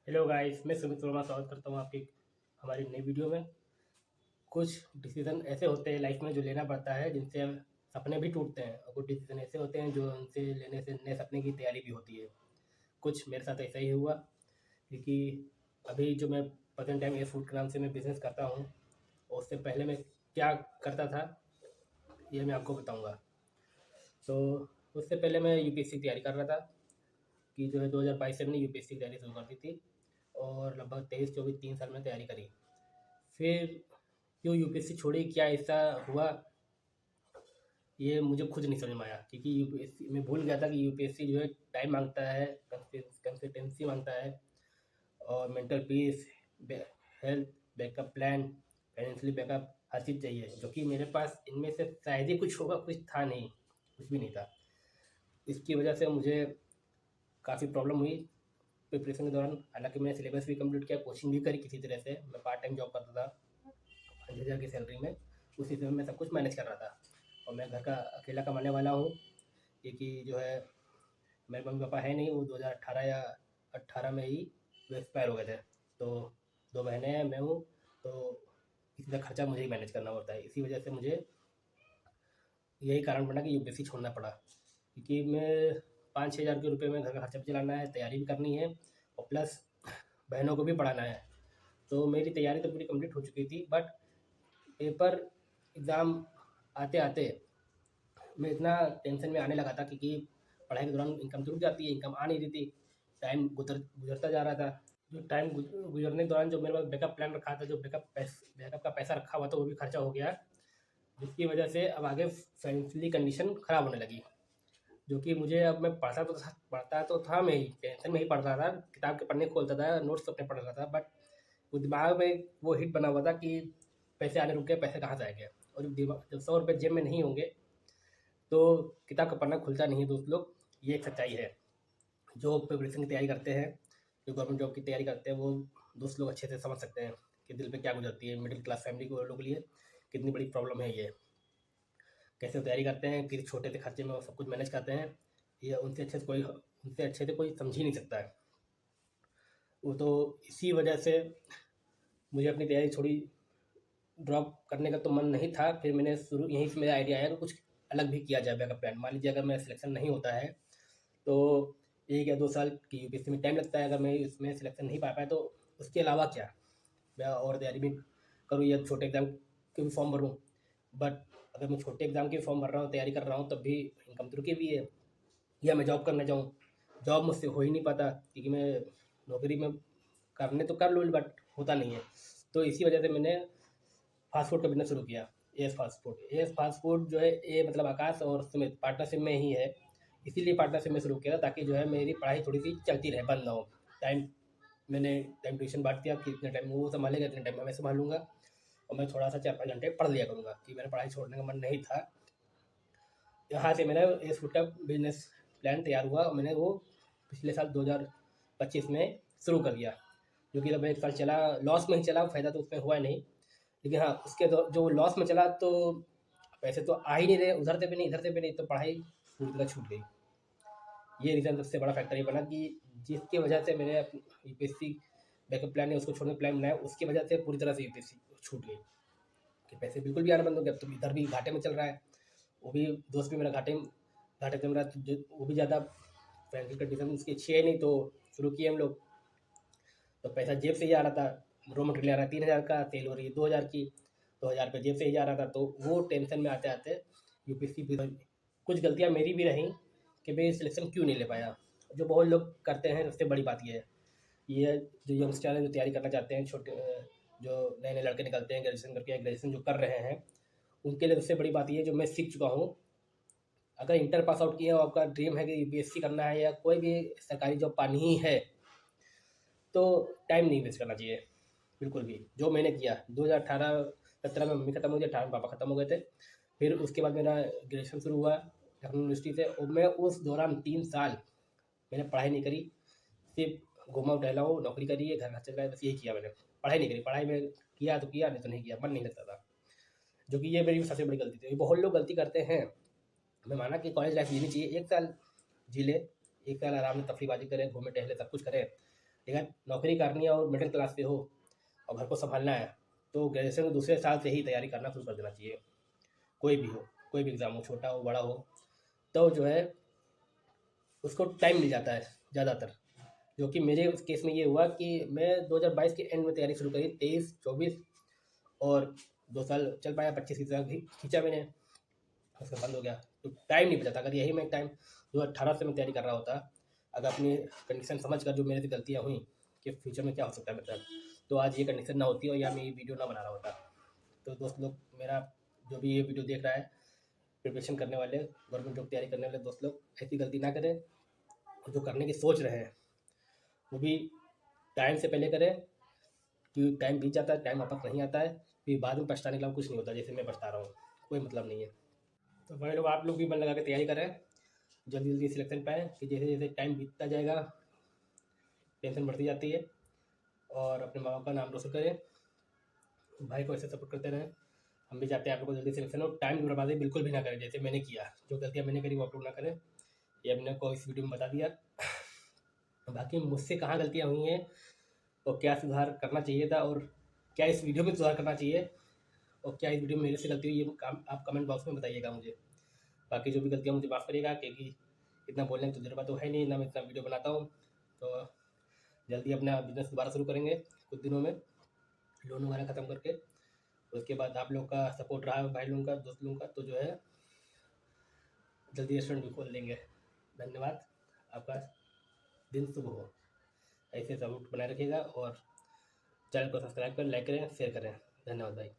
Hello guys, मैं सुमित वर्मा स्वागत करता हूँ आपकी हमारी नई वीडियो में। कुछ डिसीजन ऐसे होते हैं लाइफ में जो लेना पड़ता है, जिनसे सपने भी टूटते हैं, और कुछ डिसीजन ऐसे होते हैं जो उनसे लेने से नए सपने की तैयारी भी होती है। कुछ मेरे साथ ऐसा ही हुआ, क्योंकि अभी जो मैं प्रेजेंट टाइम एयर फूड के नाम से मैं बिज़नेस करता हूँ, और उससे पहले मैं क्या करता था ये मैं आपको बताऊँगा। तो उससे पहले मैं यूपीएससी की तैयारी कर रहा था, कि जो है 2022 से मैंने यूपीएससी की तैयारी शुरू कर दी थी, और लगभग 23-24 3 साल में तैयारी करी। फिर क्यों यूपीएससी छोड़ी, क्या ऐसा हुआ, ये मुझे खुद नहीं समझ में आया। क्योंकि यूपीएससी मैं भूल गया था कि यूपीएससी जो है टाइम मांगता है, कंसिस्टेंसी मांगता है, और mental peace, health, backup plan, financially backup, हर चीज़ चाहिए, जो कि मेरे पास इनमें से शायद ही कुछ होगा, कुछ था नहीं, कुछ भी नहीं था। इसकी वजह से मुझे काफ़ी प्रॉब्लम हुई प्रिपरेशन के दौरान। हालांकि मैंने सिलेबस भी कंप्लीट किया, कोचिंग भी करी किसी तरह से। मैं पार्ट टाइम जॉब करता था 5,000 की सैलरी में, उसी से मैं सब कुछ मैनेज कर रहा था। और मैं घर का अकेला कमाने वाला हूँ, क्योंकि जो है मेरे मम्मी पापा है नहीं, वो 2018 या 18 में ही वो एक्सपायर हो गए थे। तो 2 बहनें हैं, मैं हूँ, तो इसी का खर्चा मुझे ही मैनेज करना होता है। इसी वजह से मुझे यही कारण बना कि यूपीएससी छोड़ना पड़ा, क्योंकि मैं 5-6 हज़ार के रुपये में घर का खर्चा भी चलाना है, तैयारी भी करनी है, और प्लस बहनों को भी पढ़ाना है। तो मेरी तैयारी तो पूरी कंप्लीट हो चुकी थी, बट पेपर एग्ज़ाम आते आते मैं इतना टेंशन में आने लगा था, क्योंकि पढ़ाई के दौरान इनकम तो रुक जाती है, इनकम आ नहीं रही थी। टाइम गुजरता जा रहा था। जो टाइम गुजरने के दौरान जो मेरे पास बैकअप प्लान रखा था, जो बैकअप का पैसा रखा हुआ था, वो भी खर्चा हो गया, जिसकी वजह से अब आगे फाइनेंशियली कंडीशन ख़राब होने लगी। जो कि मुझे, अब मैं पढ़ता तो था मैं ही, टेंशन में ही पढ़ता था, किताब के पन्ने खोलता था, नोट्स अपने पढ़ रहा था, बट वो दिमाग में वो हिट बना हुआ था कि पैसे आने रुक गए, पैसे कहाँ से आएंगे। और जब 100 रुपये जेब में नहीं होंगे, तो किताब का पन्ना खुलता नहीं है दोस्त लोग। ये एक सच्चाई है। जो प्रिपरेशन की तैयारी करते हैं, जो गवर्नमेंट जॉब की तैयारी करते हैं, वो दोस्त लोग अच्छे से समझ सकते हैं कि दिल पे क्या गुजरती है मिडिल क्लास फैमिली को लोगों के लिए, कितनी बड़ी प्रॉब्लम है ये। कैसे वो तैयारी करते हैं, किस छोटे से खर्चे में वो सब कुछ मैनेज करते हैं, ये उनसे अच्छे से कोई समझ ही नहीं सकता है। वो तो इसी वजह से मुझे अपनी तैयारी थोड़ी ड्रॉप करने का तो मन नहीं था। फिर मैंने शुरू, यहीं से मेरा आइडिया आया कि कुछ अलग भी किया जाए बैकअप प्लान। मान लीजिए अगर मेरा सिलेक्शन नहीं होता है, तो 1 या 2 साल की यूपीएससी में टाइम लगता है। अगर मैं इसमें सिलेक्शन नहीं पा पाया, तो उसके अलावा क्या मैं और तैयारी भी करूँ, या छोटे एग्ज़ाम के भी फॉर्म भरूँ। बट अगर मैं छोटे एग्ज़ाम के फॉर्म भर रहा हूँ, तैयारी कर रहा हूँ, तब भी इनकम तो रुकी हुई है। या मैं जॉब करने जाऊँ, जॉब मुझसे हो ही नहीं पाता, क्योंकि मैं नौकरी में करने तो कर लूँ, बट होता नहीं है। तो इसी वजह से मैंने फास्ट फूड का बिजनेस शुरू किया। एस फास्ट फूड जो है, ए मतलब आकाश और सुमित पार्टनरशिप में ही है। इसीलिए पार्टनरशिप में शुरू किया था, ताकि जो है मेरी पढ़ाई थोड़ी सी चलती रहे, बंद ना हो। टाइम मैंने टाइम ट्यूशन बांट दिया कि इतने टाइम वो संभालेगा, इतने टाइम मैं संभालूंगा, और मैं थोड़ा सा 4-5 घंटे पढ़ लिया करूँगा, कि मेरा पढ़ाई छोड़ने का मन नहीं था। यहाँ से मेरा एस फूड का बिजनेस प्लान तैयार हुआ, और मैंने वो पिछले साल 2025 में शुरू कर दिया, जो कि लगभग 1 साल चला। लॉस में ही चला, फ़ायदा तो उसमें हुआ नहीं। लेकिन हाँ, उसके जो लॉस में चला, तो पैसे तो आ ही नहीं रहे, उधर से भी नहीं, इधर से भी नहीं, तो पढ़ाई पूरी तरह छूट गई। ये रीज़न सबसे बड़ा फैक्टर ये बना, कि जिसकी वजह से मैंने यूपीएससी बैकअप प्लान है उसको छोड़ने का प्लान बनाया, उसकी वजह से पूरी तरह से यूपीएससी छूट गई, कि पैसे बिल्कुल भी आना बंद हो गया। तो इधर भी घाटे में चल रहा है, वो भी दोस्त भी मेरा घाटे चल रहा है, तो वो भी ज़्यादा फाइनेंशियल कंडीशन उसकी अच्छी है नहीं। तो शुरू किए हम लोग, तो पैसा जेब से ही आ रहा था। रॉ मटेरियल आ रहा है 3,000 का, सेल हो रही है 2,000 की, 2,000 रुपये जेब से ही जा रहा था। तो वो टेंशन में आते आते यूपीएससी भी, कुछ गलतियाँ मेरी भी रहीं, कि मैं सिलेक्शन क्यों नहीं ले पाया। जो बहुत लोग करते हैं, सबसे बड़ी बात ये जो यंगस्टर है, जो तैयारी करना चाहते हैं, जो नए नए लड़के निकलते हैं ग्रेजुएशन करके, या ग्रेजुएशन जो कर रहे हैं, उनके लिए सबसे बड़ी बात ये, जो मैं सीख चुका हूँ। अगर इंटर पास आउट किए, और आपका ड्रीम है कि यूपीएससी करना है, या कोई भी सरकारी जॉब पानी ही है, तो टाइम नहीं वेस्ट करना चाहिए बिल्कुल भी। जो मैंने किया 2018-17 में, मम्मी खत्म हो गई, 18 में पापा खत्म हो गए थे। फिर उसके बाद मेरा ग्रेजुएशन शुरू हुआ लखनऊ यूनिवर्सिटी से, और मैं उस दौरान 3 साल मैंने पढ़ाई नहीं करी। सिर्फ घूमा टहला हूँ, नौकरी करी है, घर का चल रहा है, बस यही किया मैंने। पढ़ाई नहीं करी। पढ़ाई में किया तो किया, नहीं तो नहीं किया, मन नहीं लगता था। जो कि ये मेरी सबसे बड़ी गलती थी। ये बहुत लोग गलती करते हैं। मैं माना कि कॉलेज लाइफ जीनी चाहिए, 1 साल जी ले, 1 साल आराम से तफरीबाजी करें, घूमे टहले, सब कुछ करें, लेकिन नौकरी करनी है और मिडिल क्लास से हो और घर को संभालना है तो ग्रेजुएशन के दूसरे साल से ही तैयारी करना शुरू कर देना चाहिए। कोई भी हो, कोई भी एग्ज़ाम हो, छोटा हो बड़ा हो, तो जो है उसको टाइम मिल जाता है ज़्यादातर। जो कि मेरे उस केस में ये हुआ कि मैं 2022 के एंड में तैयारी शुरू करी, 23-24 और 2 साल चल पाया, 25 की तरफ खींचा मैंने, उसके बंद हो गया। तो टाइम नहीं बचा था। अगर यही मैं टाइम 2018 से मैं तैयारी कर रहा होता, अगर अपनी कंडीशन समझ कर जो मेरे से गलतियाँ हुई कि फ्यूचर में क्या हो सकता है मेरे साथ, तो आज ये कंडीशन ना होती और या मैं ये वीडियो ना बना रहा होता। तो दोस्त लोग, मेरा जो भी ये वीडियो देख रहा है, प्रिपरेशन करने वाले, गवर्नमेंट जॉब तैयारी करने वाले दोस्त लोग, ऐसी गलती ना करें। और जो करने की सोच रहे हैं वो भी टाइम से पहले करें, क्योंकि टाइम बीत जाता है, टाइम वापस नहीं आता है, फिर बाद में पछताने के अलावा कुछ नहीं होता। जैसे मैं पछता रहा हूँ, कोई मतलब नहीं है। तो बड़े लोग, आप लोग भी मन लगा के तैयारी करें, जल्दी जल्दी सिलेक्शन पाएँ, कि जैसे जैसे टाइम बीतता जाएगा टेंशन बढ़ती जाती है। और अपने माँ बाप का नाम रोशन करें, भाई को ऐसे सपोर्ट करते रहें। हम भी चाहते हैं आप लोग को जल्दी सिलेक्शन हो। टाइम की बर्बादी बिल्कुल भी ना करें, जैसे मैंने किया, जो गलतियाँ मैंने करी वो आप लोग ना करें। ये हमने को इस वीडियो में बता दिया। बाकी मुझसे कहाँ गलतियाँ हुई हैं और क्या सुधार करना चाहिए था, और क्या इस वीडियो में सुधार करना चाहिए, और क्या इस वीडियो में मेरे से गलती हुई, ये आप कमेंट बॉक्स में बताइएगा मुझे। बाकी जो भी गलतियाँ मुझे माफ़ करिएगा, क्योंकि इतना बोलने की तजुर्बा तो है नहीं ना, मैं इतना वीडियो बनाता हूँ। तो जल्दी अपना बिजनेस दोबारा शुरू करेंगे कुछ दिनों में, लोन वगैरह ख़त्म करके। उसके बाद आप लोग का सपोर्ट रहा, भाई लोगों का, दोस्त लोगों का, तो जो है जल्दी रेस्टोरेंट भी खोल लेंगे। धन्यवाद। आपका दिन शुभ हो। ऐसे सपोर्ट बनाए रखिएगा और चैनल को सब्सक्राइब करें, लाइक करें, शेयर करें। धन्यवाद भाई।